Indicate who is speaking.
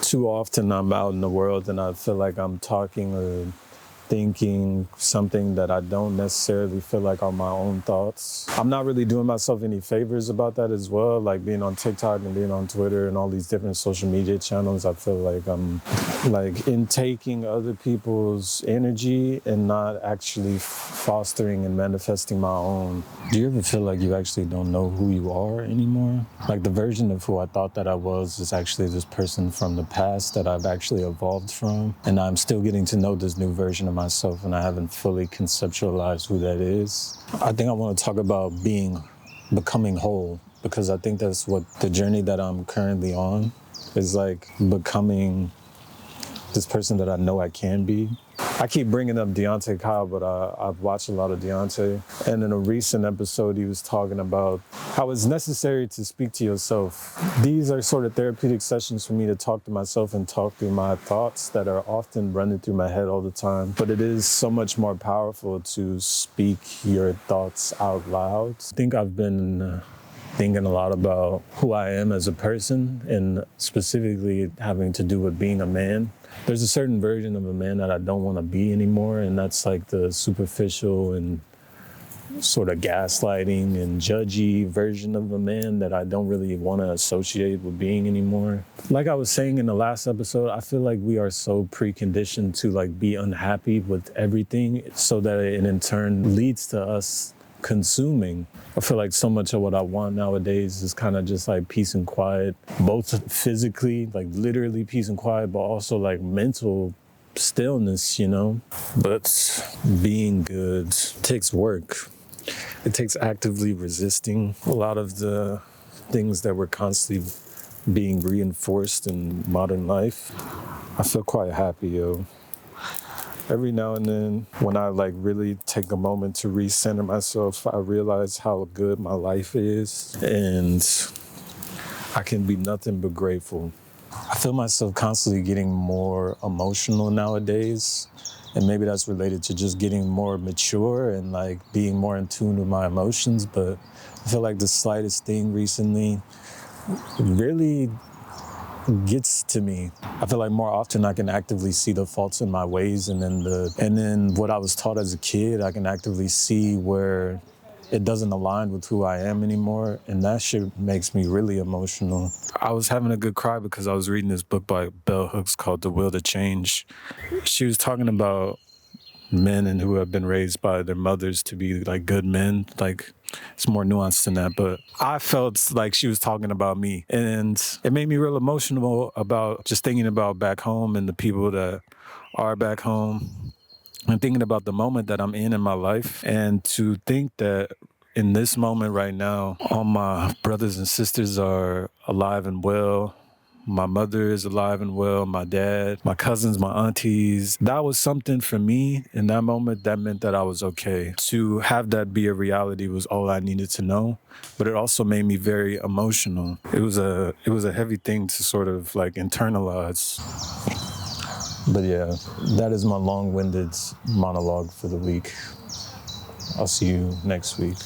Speaker 1: Too often I'm out in the world and I feel like I'm talking or thinking something that I don't necessarily feel like are my own thoughts. I'm not really doing myself any favors about that as well, like being on TikTok and being on Twitter and all these different social media channels. I feel like I'm like intaking other people's energy and not actually fostering and manifesting my own. Do you ever feel like you actually don't know who you are anymore? Like the version of who I thought that I was is actually this person from the past that I've actually evolved from, and I'm still getting to know this new version of myself, and I haven't fully conceptualized who that is. I think I want to talk about becoming whole, because I think that's what the journey that I'm currently on is, like becoming this person that I know I can be. I keep bringing up Deontay Kyle, but I've watched a lot of Deontay. And in a recent episode, he was talking about how it's necessary to speak to yourself. These are sort of therapeutic sessions for me to talk to myself and talk through my thoughts that are often running through my head all the time. But it is so much more powerful to speak your thoughts out loud. I think I've been thinking a lot about who I am as a person, and specifically having to do with being a man. There's a certain version of a man that I don't want to be anymore, and that's like the superficial and sort of gaslighting and judgy version of a man that I don't really want to associate with being anymore. Like I was saying in the last episode, I feel like we are so preconditioned to like be unhappy with everything, so that it in turn leads to us consuming. I feel like so much of what I want nowadays is kind of just like peace and quiet, both physically, like literally peace and quiet, but also like mental stillness, you know? But being good takes work. It takes actively resisting a lot of the things that we're constantly being reinforced in modern life. I feel quite happy, yo. Every now and then, when I like really take a moment to recenter myself, I realize how good my life is, and I can be nothing but grateful. I feel myself constantly getting more emotional nowadays, and maybe that's related to just getting more mature and like being more in tune with my emotions. But I feel like the slightest thing recently really gets to me. I feel like more often I can actively see the faults in my ways, and then what I was taught as a kid, I can actively see where it doesn't align with who I am anymore, and that shit makes me really emotional. I was having a good cry because I was reading this book by Bell Hooks called The Will to Change. She was talking about men and who have been raised by their mothers to be like good men. Like it's more nuanced than that, but I felt like she was talking about me, and it made me real emotional about just thinking about back home and the people that are back home, and thinking about the moment that I'm in my life, and to think that in this moment right now, all my brothers and sisters are alive and well. My mother is alive and well, my dad, my cousins, my aunties. That was something for me in that moment that meant that I was okay. To have that be a reality was all I needed to know, but it also made me very emotional. It was a heavy thing to sort of like internalize. But yeah, that is my long-winded monologue for the week. I'll see you next week.